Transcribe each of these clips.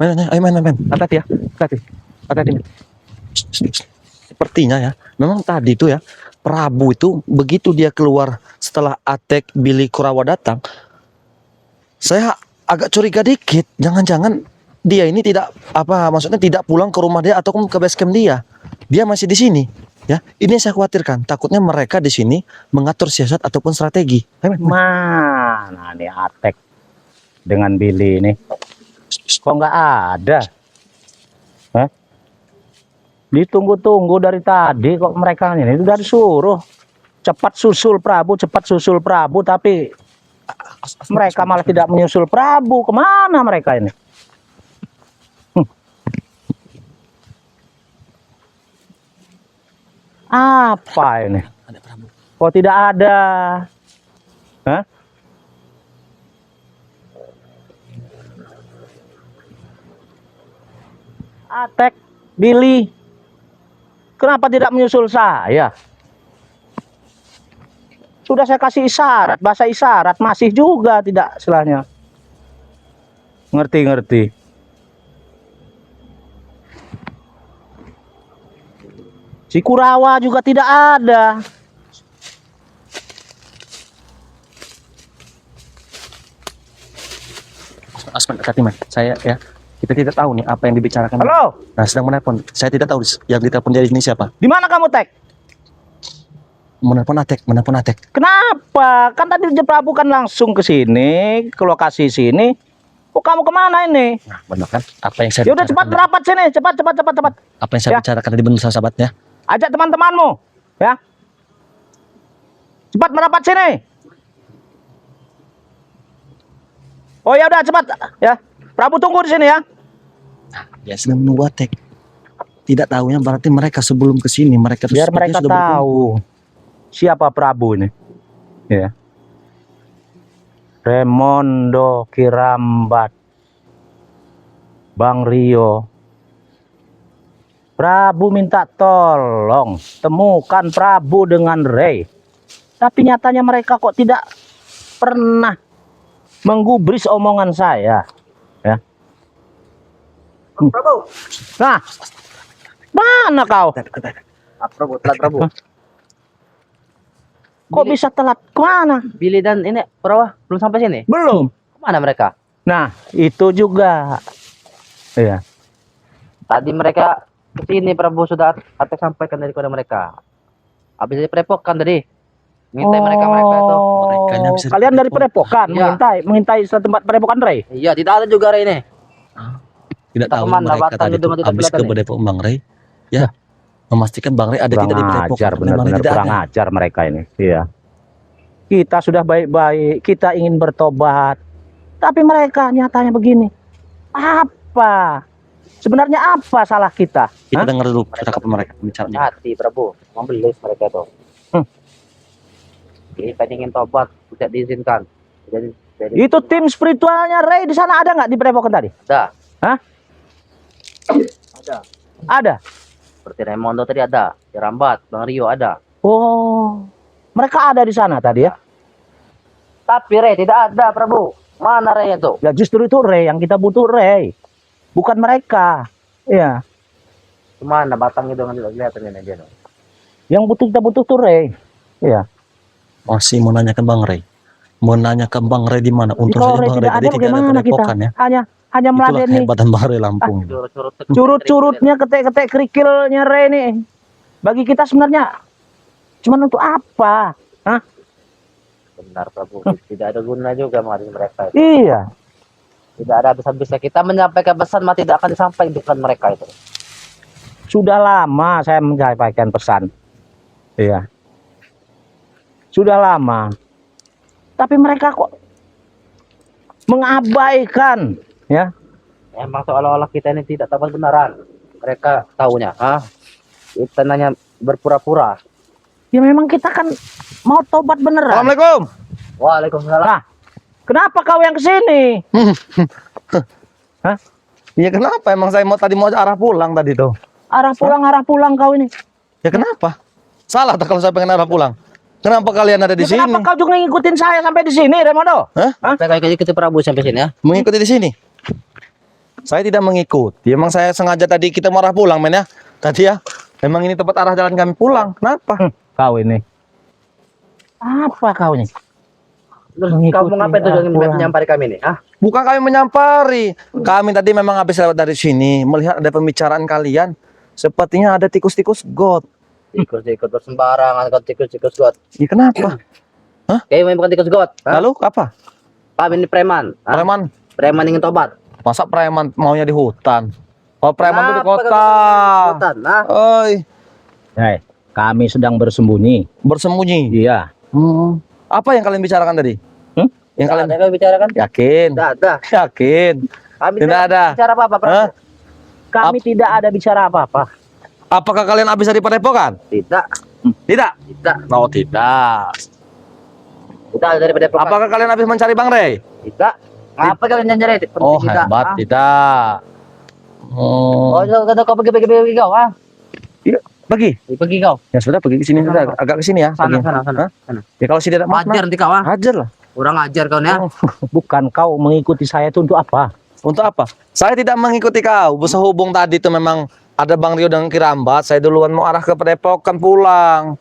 Main. Hati-hati ya. Hati-hati. Sepertinya ya, memang tadi itu ya, Prabu itu begitu dia keluar setelah Atek Billy Kurawa datang, saya agak curiga dikit. Jangan-jangan dia ini maksudnya tidak pulang ke rumah dia ataupun ke base camp dia. Dia masih di sini. Ya, ini yang saya khawatirkan. Takutnya mereka di sini mengatur siasat ataupun strategi. Mana nih Atek dengan Billy ini? Kok nggak ada? Hah? Ditunggu-tunggu dari tadi kok mereka ini udah disuruh cepat susul Prabu, tapi mereka malah tidak menyusul Prabu. Kemana mereka ini? Apa ini? Ada Prabu. Kok tidak ada? Hah? Atek, Billy, kenapa tidak menyusul saya? Sudah saya kasih isyarat, bahasa isyarat, masih juga tidak istilahnya. Ngerti. Si Kurawa juga tidak ada. Asman, hati man. Saya ya, kita tidak tahu nih apa yang dibicarakan. Halo? Nah, sedang menelpon. Saya tidak tahu yang ditelepon dari ini siapa. Di mana kamu, Tek? Menelpon Atek. Kenapa? Kan tadi Prabu kan langsung ke sini, ke lokasi sini. Oh, kamu kemana ini? Nah, benar kan? Apa yang saya Ya udah cepat merapat sini, cepat. Apa yang saya bicarakan tadi benar sahabatnya? Ajak teman-temanmu, ya. Cepat merapat sini. Oh ya udah cepat, ya. Prabu tunggu di sini ya. Nah, dia sedang menunggu Atek. Tidak tahunya berarti mereka sebelum ke sini mereka Biar mereka sudah tahu siapa Prabu ini. Ya. Remondo Kirambat, Bang Rio. Prabu minta tolong temukan Prabu dengan Ray. Tapi nyatanya mereka kok tidak pernah menggubris omongan saya. Ya. Prabu. Nah, mana kau? Prabu, telat Prabu. Kok bisa telat? Kemana? Billy dan ini Kurawa belum sampai sini. Belum. Kemana mereka? Nah, itu juga. Iya. Tadi mereka kesini Prabu sudah Atek sampaikan dari kepada mereka. Habis dari Padepokan tadi. Mintai mereka itu. Merekanya bisa di Kalian dari Padepokan. Padepokan, mengintai tempat Padepokan Ray. Iya, tidak ada juga Ray ini. Tidak tahu Kemana, mereka Batang tadi itu tuh tidak habis ke kelihatan Padepokan Bang Ray. Ya, memastikan Bang Ray ada Kurang tidak di Padepokan. ajar, benar-benar kurang ajar mereka ini. Iya. Kita sudah baik-baik, kita ingin bertobat. Tapi mereka nyatanya begini. Apa? Sebenarnya apa salah kita? Kita Hah? dengar dulu percakapan mereka bicaranya. Hati Prabu, membelis mereka itu. Kita ingin tobat, tidak diizinkan. Jadi Itu tim spiritualnya Ray di sana ada nggak di Padepokan tadi? ada. Hah? Ada. Ada. Seperti Raimondo tadi ada, Kirambat, Bang Rio ada. Oh, mereka ada di sana tadi ya? Tapi Ray tidak ada Prabu. Mana Ray itu? Ya justru itu Ray yang kita butuh Ray, bukan mereka. Ya, Kemana batang itu nggak kelihatan ini dia. yang kita butuh tuh Ray. Ya. Masih mau nanyakan Bang Ray. Mau nanyakan Bang Ray di mana? Untung Kalau saja Ray Bang Ray tidak ada tadi tidak ada bagaimana kita? Padepokan ya. Hanya Itulah meladeni kehebatan Bang Ray Lampung. curut-curutnya, ketek-ketek kerikilnya Ray nih. Bagi kita sebenarnya cuman untuk apa? Hah? Benar Prabu, tidak ada guna juga menghadapi mereka itu. Iya. Tidak ada habis-habisnya kita menyampaikan pesan mah tidak akan disampaikan mereka itu. Sudah lama saya menyampaikan pesan. Iya. Sudah lama. Tapi mereka kok mengabaikan, ya. Emang seolah-olah kita ini tidak tahu benaran. Mereka tahunya, kita nanya berpura-pura. Ya memang kita kan mau tobat beneran. Assalamualaikum. Waalaikumsalam. Nah, kenapa kau yang kesini? Hah? Iya kenapa? Emang saya tadi mau arah pulang tadi tuh. Arah pulang kau ini. Ya kenapa? Salah tak kalau saya pengen arah pulang. Kenapa kalian ada di Ya, sini? kenapa kau juga ngikutin saya sampai di sini, Remondo? Hah? Kita ikut Prabu sampai sini ya. Mengikuti di sini? Saya tidak mengikuti. Emang saya sengaja tadi kita marah pulang, men ya. Tadi ya. Memang ini tempat arah jalan kami pulang. Kenapa? Kau ini. Apa kau ini? Terus Mengikuti kamu ngapain tuh pulang. menyampari kami nih? Ah, Bukan kami menyampari. Kami tadi memang habis lewat dari sini. Melihat ada pembicaraan kalian. Sepertinya ada tikus-tikus got. ikut sembarangan kau tikus got. Ya kenapa? Kayak memang bukan tikus got. Hah? Lalu apa? Kami ini preman. Hah? Preman? Preman ingin tobat. Masa preman maunya di hutan? Kalau preman tuh di Kenapa kota. kau di hutan? Ah, Oi, Kami sedang bersembunyi. bersembunyi. Iya. Apa yang kalian bicarakan tadi? Yang tidak kalian ada kami bicarakan. yakin? Tidak ada. Yakin? Kami Tidak ada. bicara apa-apa, Prabu? Hah? Kami tidak ada bicara apa-apa. Apakah kalian habis dari padepokan? Tidak. Tidak. Tidak. Oh, tidak. Kita daripada pekan. Apakah kalian habis mencari Bang Rey? Tidak. Ngapa kalian nyari? Oh, hebat. Ah. Tidak. Oh, kau pergi kau, ah. Iya, pergi. Pergi kau. Ya sudah, pergi ke sini sudah. Agak ke sini ya. Sana, pergi. sana. Hah? Ya kalau sih tidak mau, Ajar nanti kau, ah. ajar lah. Kurang ajar kau nih, ah. Bukan kau mengikuti saya itu untuk apa? Untuk apa? Saya tidak mengikuti kau. Sehubung tadi itu memang ada Bang Rio dengan Kirambat, saya duluan mau arah ke padepokan pulang.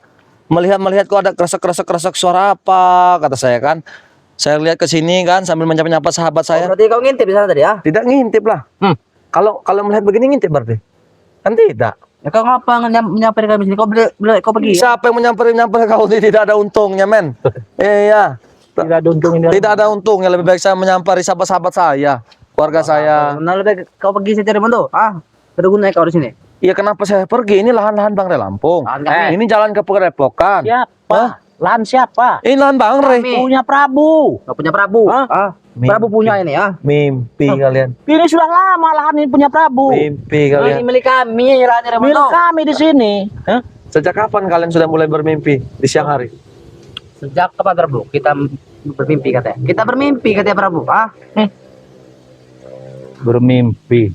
Melihat kok ada kresek suara apa, kata saya kan. Saya lihat ke sini kan sambil menyapa-nyapa sahabat Oh, saya. berarti kau ngintip di sana tadi, ah. Tidak ngintip lah. Kalau melihat begini ngintip berarti? Kan tidak. Ya kau ngapa menyampai kami sini? Kau pergi. Ya? Siapa yang menyamperin kau tidak ada untungnya, men. Iya. Tidak ada untungnya. Tidak ada untungnya, lebih baik saya menyampari sahabat-sahabat saya, keluarga saya. Nah, lebih kau pergi saja dari mana? Ah, ada gunanya kau di sini. Iya, kenapa saya pergi? Ini lahan-lahan Bang Rey Lampung. Lahan kami. Ini jalan ke padepokan. Siapa? Hah? Lahan siapa? Ini lahan Bang Rey. Kami. Punya Prabu. Kau punya Prabu. Hah? Ah, Mimpi. Prabu punya ini, ah. Mimpi kalian. Ini sudah lama lahan ini punya Prabu. Mimpi Ini kalian. milik kami, jalan dari Milik mana? kami di sini. Hah? Sejak kapan kalian sudah mulai bermimpi di siang hari? Sejak kapan Prabu? Kita bermimpi katanya. Kita bermimpi katanya Prabu. Ah, Bermimpi.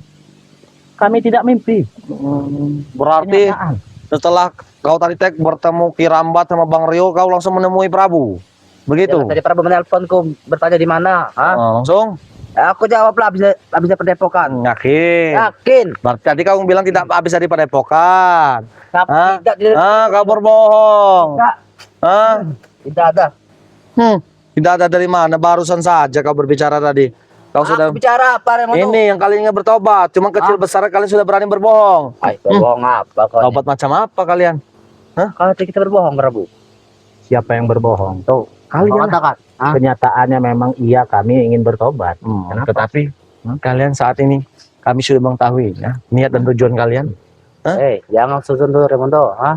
Kami tidak mimpi. Berarti Kenyataan. setelah kau tadi tek bertemu Kirambat sama Bang Rio, kau langsung menemui Prabu. Begitu. ya, tadi Prabu menelponku bertanya di mana? Ah, Langsung. aku jawab lah habis dari padepokan. Yakin. Yakin. Berarti tadi kau bilang tidak habis dari padepokan. Tapi Hah? tidak Kau berbohong. tidak, Hah? tidak ada. Tidak ada dari mana, barusan saja kau berbicara tadi. Kau sudah Aku bicara apa Remoto? ini yang kalian ingin bertobat, cuma kecil besar kalian sudah berani berbohong. Ay, berbohong apa kau? Tobat macam apa kalian? Kalau kita berbohong Prabu. Siapa yang berbohong? Tuh, Kau kalian. katakan. Ah, Kenyataannya memang iya kami ingin bertobat. Kenapa? Tetapi kalian saat ini kami sudah mengetahui ya, niat dan tujuan kalian. jangan susun dulu Remoto. Ah,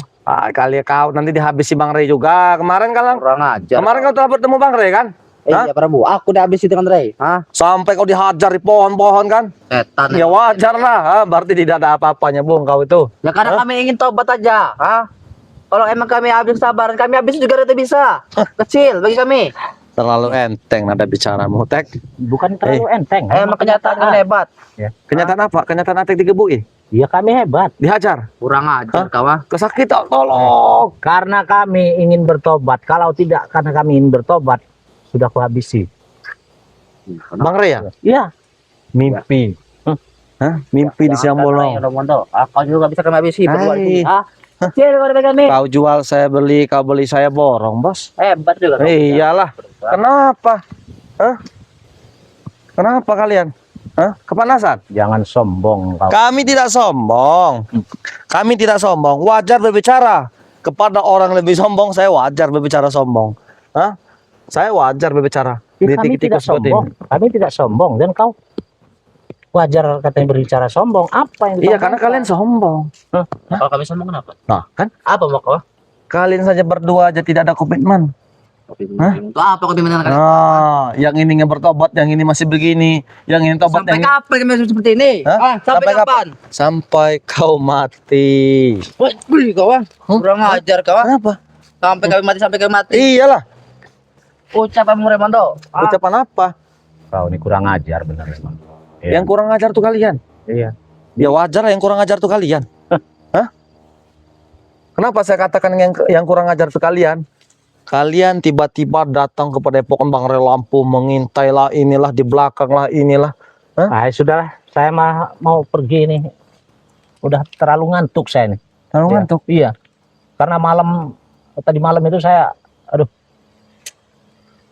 Kali kau nanti dihabisi Bang Rey juga. Kemarin kurang ajar. kemarin kau telah bertemu Bang Rey kan? Iya Prabu, aku udah habis itu dengan Rey. Ah, Sampai kau dihajar di pohon-pohon kan? setan. Ya wajar lah, berarti tidak ada apa-apanya Bung kau itu. Ya karena kami ingin tobat aja. Ah, kalau emang kami habis sabar, kami habis juga itu bisa. Kecil bagi kami. Terlalu enteng nada bicaramu, Tek. Bukan terlalu enteng. Emang kenyataan kami hebat. Kenyataan apa? Kenyataan Atek digebui? Iya kami hebat. Dihajar? Kurang ajar kau ah. Kesakitan, tolong. Karena kami ingin bertobat. Kalau tidak karena kami ingin bertobat, sudah kuhabisi. Bang Rey ya? Iya. Mimpi. Hah? Mimpi di siang bolong. Kau juga bisa kami habisi berdua Hai. di sini. Ah, kecil kau dengan kami. Kau jual saya beli, kau beli saya borong, Bos. Hebat juga. kau. Iyalah. Kenapa? Hah? Kenapa kalian? Hah? Kepanasan? Jangan sombong kau. Kami tidak sombong. Kami tidak sombong. Wajar berbicara. Kepada orang lebih sombong, saya wajar berbicara sombong. Hah? Saya wajar berbicara. Ya, kami tidak tikus seperti sombong. ini. Kami tidak sombong. Dan kau wajar katanya berbicara sombong. Apa yang Iya, karena kalian sombong. Kalau kami sombong kenapa? Nah, kan Apa mau kau? kalian saja berdua aja tidak ada komitmen. Untuk apa kau diminta kami? Nah, yang ini nggak bertobat, yang ini masih begini, yang ini tobat, Sampai yang ini... kapan kami harus seperti ini? Hah? Ah, sampai kapan? Sampai kau mati. Wah, beli kau ah. Kurang ajar kau ah. Kenapa? Sampai kami mati. Iyalah. Ucapanmu Remondo. Ah, Ucapan apa? Kau ini kurang ajar benar memang. Iya. Yang kurang ajar tuh kalian. Iya. Ya wajar lah yang kurang ajar tuh kalian. Hah? Kenapa saya katakan yang kurang ajar tuh kalian? Kalian tiba-tiba datang ke padepokan Bang Rey Lampung, mengintai lah inilah, di belakang lah inilah. Ah, sudahlah. Saya mah mau pergi nih. Udah terlalu ngantuk saya nih. Terlalu Iya. ngantuk. Iya. Karena tadi malam itu saya, aduh,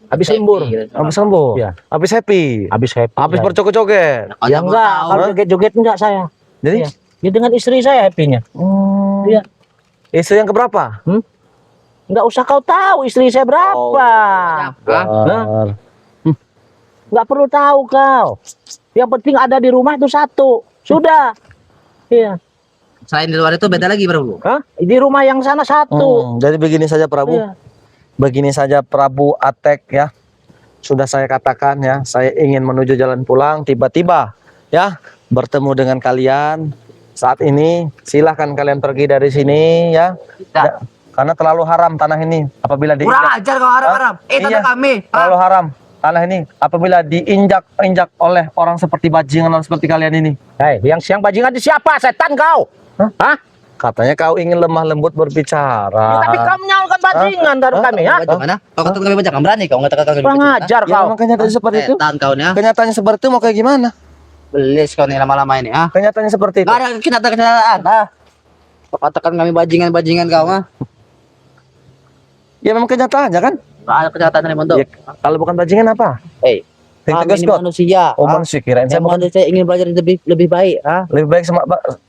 habis lembur. Habis sembuh. Iya. Habis happy. Habis happy. Habis saya. berjoget-joget. Ya enggak, kalau joget-joget enggak saya. Jadi, Iya. Ya dengan istri saya happy-nya. Iya. Istri yang keberapa? Enggak usah kau tahu istri saya berapa. Bar. Enggak perlu tahu kau. Yang penting ada di rumah itu satu. Sudah. Iya. Selain di luar itu beda lagi Prabu. Hah? Di rumah yang sana satu. Jadi begini saja Prabu. Iya. Begini saja Prabu Atek ya. Sudah saya katakan ya, saya ingin menuju jalan pulang, tiba-tiba ya bertemu dengan kalian. Saat ini silahkan kalian pergi dari sini ya. Tidak. Karena terlalu haram tanah ini apabila Kurang diinjak. ajar kau harap-harap. Tanah Iya. kami. Terlalu haram tanah ini apabila diinjak-injak oleh orang seperti bajingan orang seperti kalian ini. Hei, yang siang bajingan itu siapa? Setan kau. Hah? Katanya kau ingin lemah lembut berbicara. Ya, tapi kau menyalahkan bajingan dari kami, ya? Bagaimana? Kau katakan kami bajak, berani kau mengatakan kami Kurang bajak? ajar Ya kau. memang kenyataannya seperti itu. Setan kau nih, ah. Kenyataannya seperti itu mau kayak gimana? Belis kau nih lama-lama ini, ah. Kenyataannya seperti itu. Nggak ada kenyataan, ah. Kau katakan kami bajingan-bajingan kau, ah. Ya memang kenyataannya kan? Nggak ada kenyataan dari Mondo. Ya, kalau bukan bajingan apa? Kami Tegas ini God. manusia. Oh ah. manusia kirain saya Saya manusia ingin belajar lebih baik, ah. lebih baik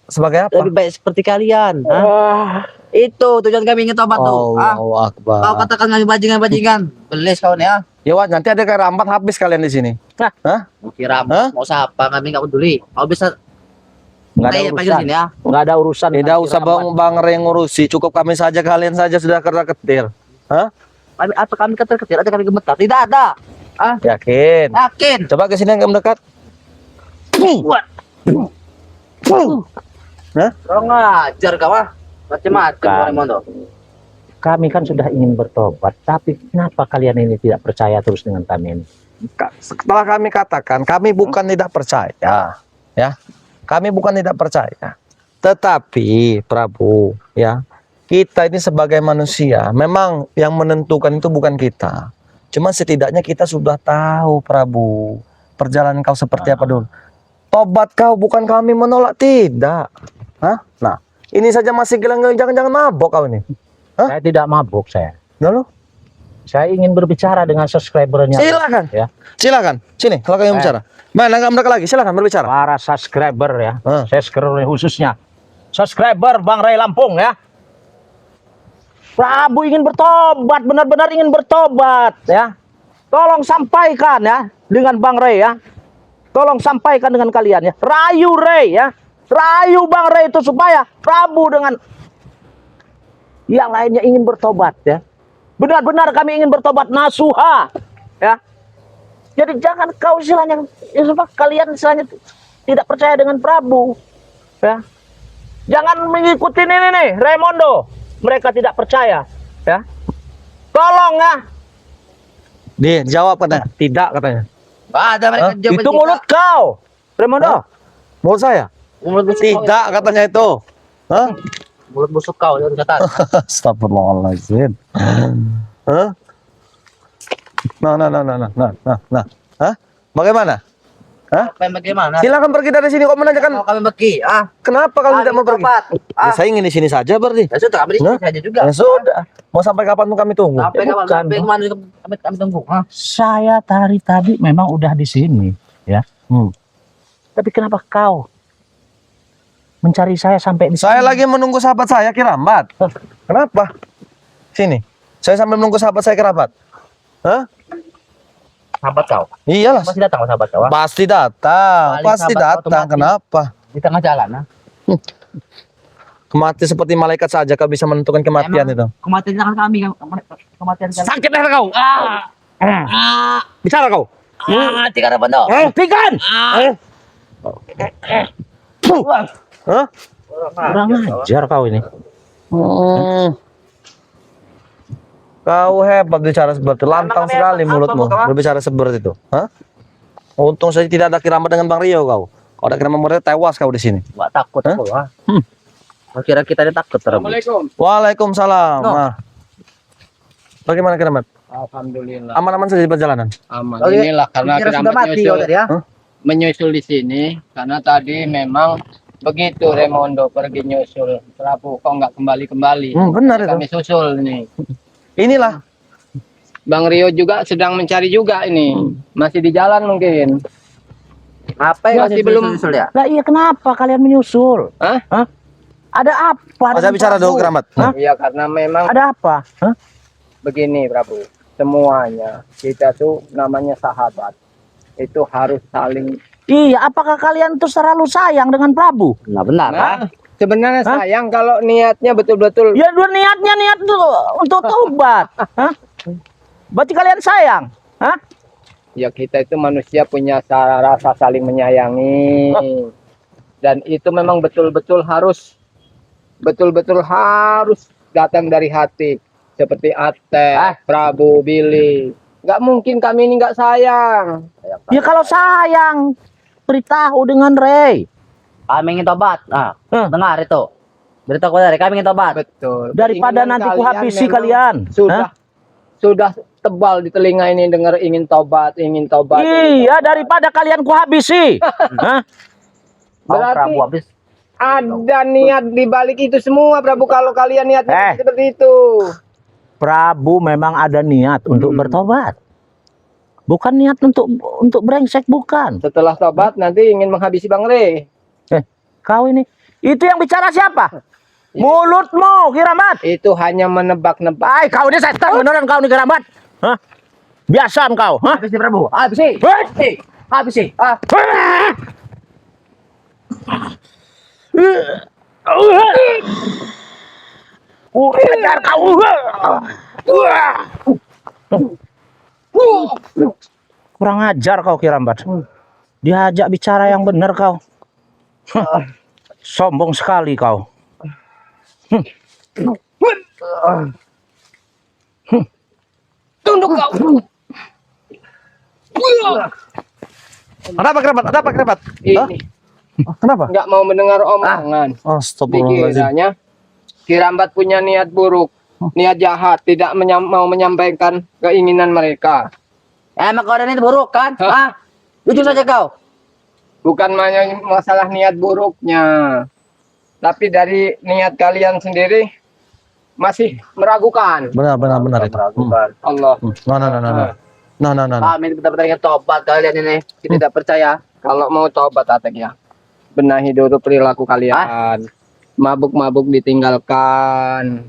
sebagai apa? Lebih baik seperti kalian, ah. Itu tujuan kami ingin tobat tuh, ah. Allahu Akbar. Kau katakan kami bajingan-bajingan. Belis kau nih, ah. Ya Wak, nanti ada kayak rambat habis kalian di sini. Hah? Mau kira Hah? mau siapa kami nggak peduli. Kau bisa Nggak ada Ayo, panggil urusan. sini, ah. Nggak ada urusan. Tidak usah bang Rey ngurusi, cukup kami saja, kalian saja sudah ketir. Hah? Kami ketir-ketir aja kami gemetar. Tidak ada. Ah, Yakin? yakin. Coba ke sini yang mendekat. Hah? Kurang ajar kau, ah. Macam-macam Bukan. kau Mondo. Kami kan sudah ingin bertobat, tapi kenapa kalian ini tidak percaya terus dengan kami ini? Setelah kami katakan, kami bukan tidak percaya, ya. Kami bukan tidak percaya. Tetapi Prabu, ya, kita ini sebagai manusia, memang yang menentukan itu bukan kita. Cuma setidaknya kita sudah tahu, Prabu, perjalanan kau seperti apa dulu. Tobat kau bukan kami menolak, tidak. Hah? Nah, ini saja masih bilang jangan-jangan mabok kau ini. Hah? Saya tidak mabuk saya. Lalu? Saya ingin berbicara dengan subscribernya. Silakan. Ya. Silakan. Sini, kalau kalian bicara. Mana enggak mereka lagi? Silakan berbicara. Para subscriber ya. Ah. Subscriber khususnya. Subscriber Bang Ray Lampung ya. Prabu ingin bertobat, benar-benar ingin bertobat ya. Tolong sampaikan ya dengan Bang Ray ya. Tolong sampaikan dengan kalian ya. Rayu Ray ya. Rayu Bang Ray itu supaya Prabu dengan yang lainnya ingin bertobat ya. Benar-benar kami ingin bertobat nasuha ya. Jadi jangan kau istilahnya kalian istilahnya tidak percaya dengan Prabu ya. Jangan mengikuti ini nih Raimundo. Mereka tidak percaya ya. Tolong ya. Dia jawab katanya. Tidak katanya. Nggak ada mereka Hah? jawab Itu mulut kau Raimundo. Hah? Mulut saya? Mulut busuk Tidak katanya itu. Hah? Mulut busuk kau ya catat. Astagfirullahaladzim. Hah? Nah. Hah? Bagaimana? Hah? Apa yang bagaimana? Silakan pergi dari sini. Kok menanyakan Mau kami pergi, ah. kenapa kalian tidak mau pergi? tobat. Ya, Ah, saya ingin di sini saja berarti. ya sudah kami di sini Hah? saja juga. Ya sudah. Mau sampai kapan pun kami tunggu. Sampai kapan? bukan, Sampai Bang. kemana juga kami tunggu, ah. Saya tadi memang udah di sini ya. Tapi kenapa kau mencari saya sampai di sini? Saya lagi menunggu sahabat saya Kirambat. Kenapa? Sini. Saya sambil menunggu sahabat saya Kirambat. Hah? Sahabat kau. Iyalah. Masih datang sahabat kau, ah. Pasti datang. Paling Pasti sahabat kau tuh datang. mati. Kenapa? Di tengah jalan, ah. Kematian seperti malaikat saja kau bisa menentukan kematian itu. Kematian di tangan kami, kematian di tangan. Sakit leher kau. Ah, Bicara kau. tiga ada Mondo. Hentikan! Hah? Kurang ajar kau ini. Kau hebat bicara seperti itu. Lantang Emang kami sekali hebat mulutmu apa, Bang? berbicara seperti itu. Hah? Untung saja tidak ada Kirambat dengan Bang Rio kau. Kalau ada Kirambat Rio tewas kau di sini. Nggak takut Hah? kau, ah. Kira kita ini takut terus. Waalaikumsalam. No. Nah. Bagaimana Kirambat? Alhamdulillah Aman-aman saja di perjalanan. aman. Oh, iya. Inilah karena Kira sudah keramat mati kau tadi, ah. Hah? menyusul di sini karena tadi memang begitu Raimondo pergi nyusul Prabu kok nggak kembali-kembali. Benar itu. Kami susul nih. Inilah. Bang Rio juga sedang mencari juga ini. Masih di jalan mungkin. Apa yang Masih belum. susul ya? Lah iya kenapa kalian menyusul? Hah? Ada apa? Saya dengan bicara Prabu? dulu Keramat. Hah? Iya karena memang Ada apa? Hah? begini Prabu. Semuanya kita tuh namanya sahabat. Itu harus saling. Iya, apakah kalian tuh terlalu sayang dengan Prabu? Nah, benar kan? Nah, sebenarnya Hah? sayang kalau niatnya betul-betul. Ya dua niatnya niat tuh untuk tobat. Hah? Berarti kalian sayang? Hah? Ya kita itu manusia punya rasa saling menyayangi. Dan itu memang betul-betul harus datang dari hati. Seperti Ate, Prabu, Billy. Nggak mungkin kami ini nggak sayang. Ya kalau sayang, beritahu dengan Ray. Kami ingin tobat. Nah, Hah? dengar itu. Beritahu kepada Ray, kami ingin tobat. Betul. Daripada Keinginan nanti kalian kuhabisi memang kalian. Sudah tebal di telinga ini dengar ingin tobat, ingin tobat. Iya, daripada kalian kuhabisi. Hah? Mau Berarti- Prabu habis. Ada niat di balik itu semua, Prabu. Kalau kalian niatnya seperti itu. Prabu memang ada niat untuk bertobat. Bukan niat untuk brengsek, bukan. Setelah tobat nanti ingin menghabisi Bang Rey. Kau ini, itu yang bicara siapa? Mulutmu, Kiramat. Itu hanya menebak-nebak. Ay, kau ini setan beneran kau ini Kiramat. Hah? Biasa kau, hah? Habis Prabu. Habis sih. Hei! Habis sih. Ah, Kejar kau. Kurang ajar kau Kirambat. Diajak bicara yang benar kau. Sombong sekali kau. Tunduk kau. Ada apa Keramat? Ada apa Keramat? Hah? Ini Kenapa? nggak mau mendengar omongan. Astagfirullahaladzim. Dikiranya Kirambat punya niat buruk, niat jahat, tidak mau menyampaikan keinginan mereka. emang kau ada niat buruk kan? Ah, jujur saja kau. Bukan hanya masalah niat buruknya, tapi dari niat kalian sendiri masih meragukan. Benar itu. Allah. Nah. Kami benar-benar ingin tobat kalian ini. Kita tidak percaya. Kalau mau tobat Atek ya, benahi dulu perilaku kalian. Mabuk-mabuk ditinggalkan.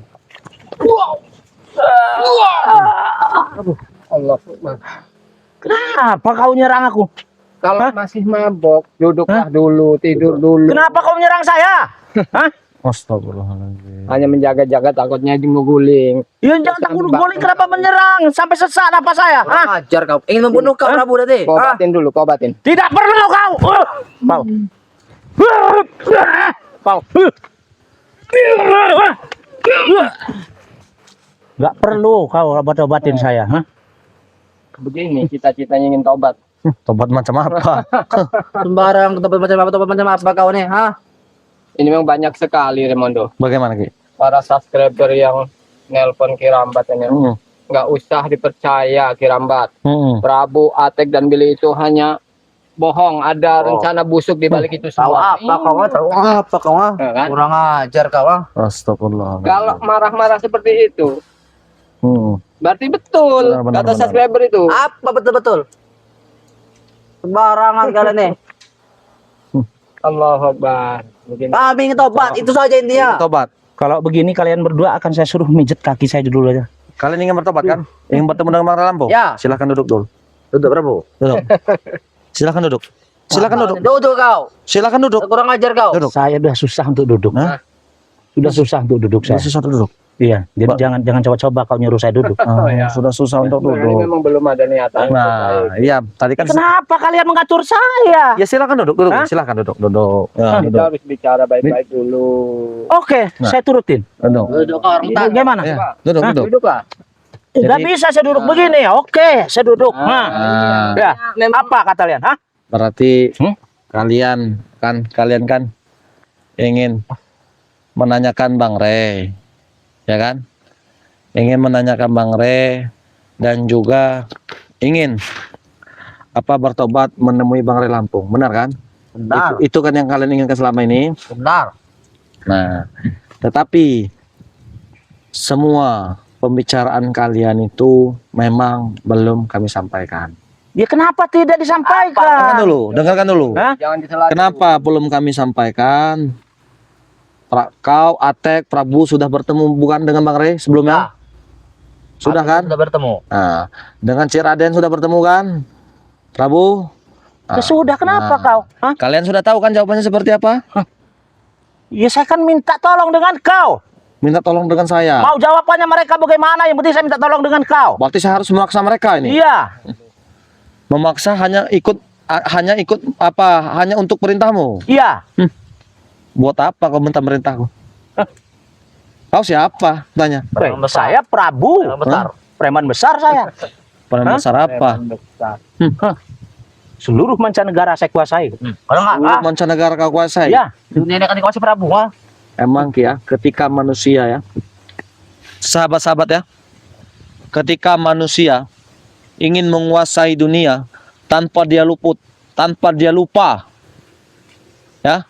Allah. Kenapa kau nyerang aku? Kalau masih mabok, duduklah dulu, tidur dulu. Kenapa kau menyerang saya? Hah? Astagfirullahaladzim. Hanya menjaga-jaga takutnya diguling. Ya jangan takut guling, kenapa menyerang sampai sesak apa saya? Hah? Kurang ajar kau. Ingin membunuh kau Prabu tadi. Ah, Kobatin dulu, kobatin. Tidak perlu kau. Pau. Pau. Gak perlu kau obat-obatin saya, hah? Begini cita-citanya ingin tobat. Tobat macam apa? sembarang tobat macam apa kau nih? Hah? Ini memang banyak sekali Raimondo. Bagaimana Ki? Para subscriber yang nelpon Kirambat ini. Hmm. Nggak usah dipercaya Kirambat. Hmm. Prabu, Atek, dan Billy itu hanya bohong. Ada rencana busuk di balik itu Tahu semua. apa kau? Tahu apa kau? Ya kan? Kurang ajar kau. Astagfirullah. Kalau marah-marah seperti itu, berarti betul Benar, kata benar. subscriber itu. Apa betul-betul? Sembarangan kalian nih. Allahu Akbar. Begini. Kami ingin tobat, itu saja intinya. Tobat. Kalau begini kalian berdua akan saya suruh mijet kaki saya dulu aja. Kalian ingin bertobat kan? Ingin bertemu dengan Bang Rambo? Ya. Silahkan duduk dulu. Duduk Prabu. Duduk. Silahkan duduk. Silahkan duduk. Duduk kau. Silahkan duduk. Kurang ajar kau. Duduk. Saya udah susah untuk duduk. Hah? Sudah susah untuk duduk saya. Susah untuk duduk. Iya, jadi jangan coba-coba kau nyuruh saya duduk. ya. Sudah susah untuk Nah, ini duduk. memang belum ada niatan. Nah, iya, tadi kan Kenapa kalian mengatur saya? ya silakan duduk dulu. Hah? Silakan duduk. Ya, Kita duduk. harus bicara baik-baik dulu. Oke, Nah. saya turutin. Duduk. Duduk kau orang tan. Bagaimana? Ya, duduk, Hah? duduk. Duduk lah. Nggak Jadi- bisa saya duduk begini ya. Oke, saya duduk. Nah, Ah, ya. Apa kata kalian? Hah? berarti Hmm? kalian kan ingin menanyakan Bang Rey, ya kan? Ingin menanyakan Bang Rey dan juga ingin bertobat menemui Bang Ray Lampung, benar kan? Benar. Itu kan yang kalian inginkan selama ini. Benar. Nah, tetapi semua pembicaraan kalian itu memang belum kami sampaikan. Ya kenapa tidak disampaikan? Dengarkan dulu. Hah? Jangan disela. Kenapa belum kami sampaikan? Kau, Atek, Prabu sudah bertemu bukan dengan Bang Ray sebelumnya? Sudah kan? Sudah bertemu. Nah, dengan Cik Raden sudah bertemu kan? Prabu? Ya sudah, kenapa kau? Hah? Kalian sudah tahu kan jawabannya seperti apa? Ya saya kan minta tolong dengan kau. Minta tolong dengan saya. Mau jawabannya mereka bagaimana? Yang penting saya minta tolong dengan kau. Berarti saya harus memaksa mereka ini. Iya. Memaksa hanya ikut apa? Hanya untuk perintahmu. Iya. Buat apa kau minta perintahku? Kau siapa? Tanya. Preman besar. Saya Prabu. Preman besar. Preman besar saya. Peran besar apa? Seluruh mancanegara saya kuasai. Kalau enggak, Mancanegara kau kuasai. Ya. dunia ini akan dikuasai Prabu. Emang ya, ketika manusia ya, sahabat-sahabat ya, ketika manusia ingin menguasai dunia tanpa dia luput, tanpa dia lupa, ya,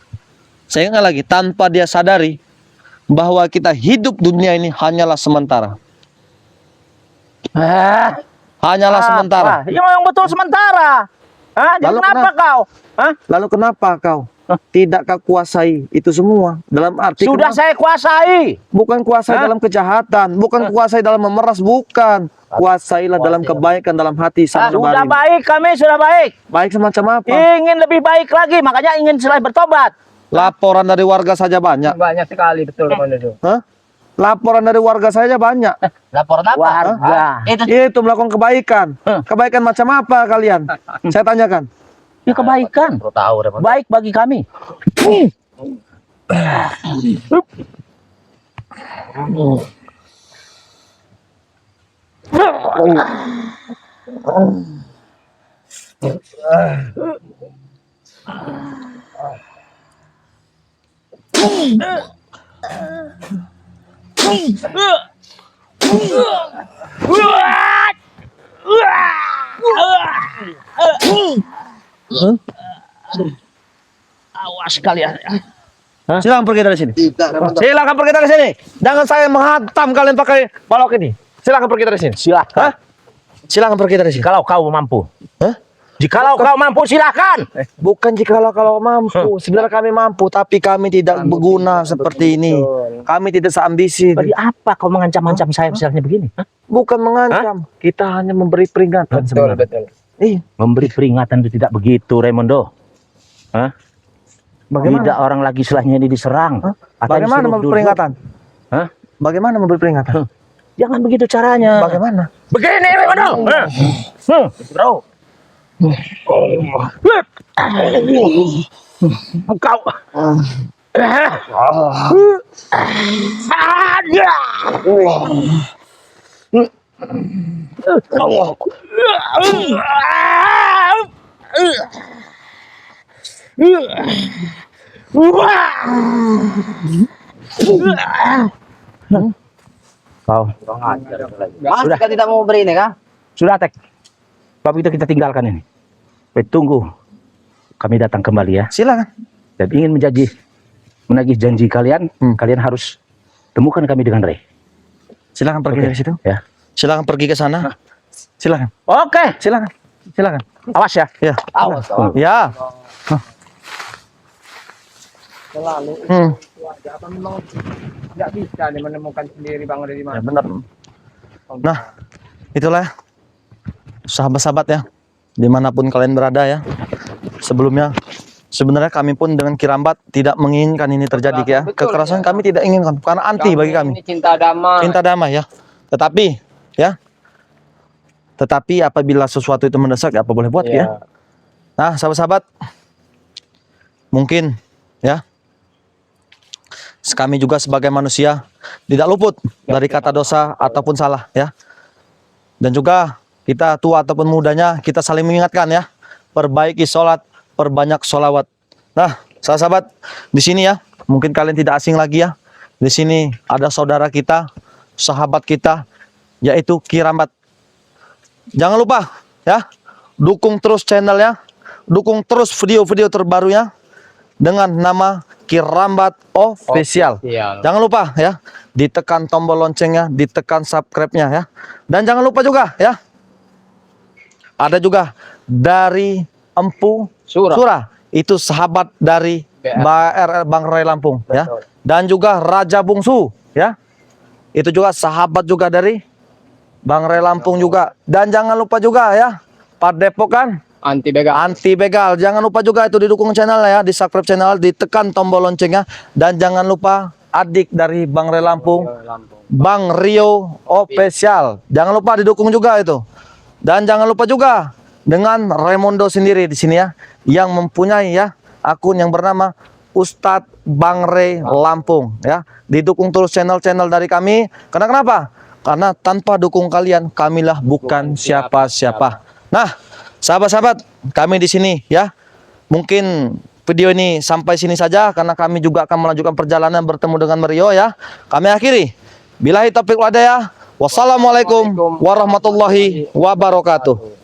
saya ingat lagi, tanpa dia sadari bahwa kita hidup dunia ini hanyalah sementara, hanyalah sementara. Ya yang betul sementara. Hah? Jadi Lalu kenapa kau? Hah? Lalu kenapa kau tidak kau kuasai itu semua? Dalam arti Sudah saya kuasai. bukan kuasai Hah? dalam kejahatan, bukan kuasai dalam memeras, bukan. Kuasailah dalam kebaikan dalam hati sama Sudah baik, kami sudah baik. Baik semacam apa? Ingin lebih baik lagi, makanya ingin selain bertobat. Laporan dari warga saja banyak. Banyak sekali betul teman itu. Hah? Laporan dari warga saja banyak. Laporan apa? Warga. Itu Itu melakukan kebaikan. Kebaikan macam apa kalian? Saya tanyakan. Ya kebaikan. perlu tahu Preman. Baik bagi kami. Awas kalian. Silakan pergi dari sini. Silakan pergi dari sini. Jangan saya menghantam kalian pakai balok ini. Silakan pergi dari sini. Silakan. Silakan pergi dari sini. Kalau kau mampu. Hah? Jikalau kau mampu silakan. Bukan kalau mampu. Sebenarnya kami mampu, tapi kami tidak berguna seperti ini. Kami tidak seambisi. Bagi apa kau mengancam-ancam saya misalnya begini? Hah? Bukan mengancam. Kita hanya memberi peringatan. Betul, sebenarnya. betul. Iya. Memberi peringatan itu tidak begitu, Raimundo. Hah? Bagaimana? Tidak orang lagi setelahnya ini diserang. Hah? Atau Bagaimana disuruh memberi duduk. peringatan? Hah? Bagaimana memberi peringatan? Jangan begitu caranya. Bagaimana? Begini, Raimundo. Bro. Kau. Kau. Mas, Sudah. kita tidak mau beri ini kah? Sudah, Tek. Bab itu kita tinggalkan ini. Tunggu kami datang kembali ya. Silakan. Dan ingin menagih janji kalian, kalian harus temukan kami dengan Ray. Silakan pergi Oke. dari situ. Ya. Silakan pergi ke sana. Silakan. Oke, Silakan. Silakan. awas ya. Ya. Awas. Ya. Selalu Hmm. apa memang tidak bisa nih menemukan sendiri Bang dari Ya mana. benar. Nah, itulah sahabat-sahabat ya, dimanapun kalian berada ya. Sebelumnya, sebenarnya kami pun dengan Kirambat tidak menginginkan ini terjadi ya. Betul, Kekerasan ya. kami tidak inginkan, karena anti bagi kami. Ini cinta damai. Cinta damai ya. Tetapi apabila sesuatu itu mendesak ya apa boleh buat Iya. ya. Nah, sahabat-sahabat, mungkin ya, kami juga sebagai manusia tidak luput dari kata dosa ataupun salah ya. Dan juga kita tua ataupun mudanya kita saling mengingatkan ya. Perbaiki sholat, perbanyak sholawat. Nah, sahabat-sahabat, di sini ya, mungkin kalian tidak asing lagi ya. Di sini ada saudara kita, sahabat kita, yaitu Kirambat. Jangan lupa ya, dukung terus channelnya, dukung terus video-video terbarunya dengan nama Kirambat Official. Jangan lupa ya, ditekan tombol loncengnya, ditekan subscribe-nya ya. Dan jangan lupa juga ya, ada juga dari Empu Surah. Itu sahabat dari Bang Ray Lampung ya. Dan juga Raja Bungsu ya. Itu juga sahabat juga dari Bang Ray Lampung juga. Dan jangan lupa juga ya, Pak Depok kan Anti begal. anti begal. Jangan lupa juga itu didukung channel ya, di subscribe channel, ditekan tombol loncengnya. Dan jangan lupa adik dari Bang Ray Lampung, Bang Rio Official. Jangan lupa didukung juga itu. Dan jangan lupa juga dengan Raimundo sendiri di sini ya, yang mempunyai ya akun yang bernama Ustadz Bang Ray Lampung ya. Didukung terus channel-channel dari kami. Karena kenapa? Karena tanpa dukung kalian, kamilah bukan siapa-siapa. Nah, sahabat-sahabat, kami di sini ya. Mungkin video ini sampai sini saja karena kami juga akan melanjutkan perjalanan bertemu dengan Mario ya. Kami akhiri. Billahi taufiq wal hidayah. Wassalamualaikum warahmatullahi wabarakatuh.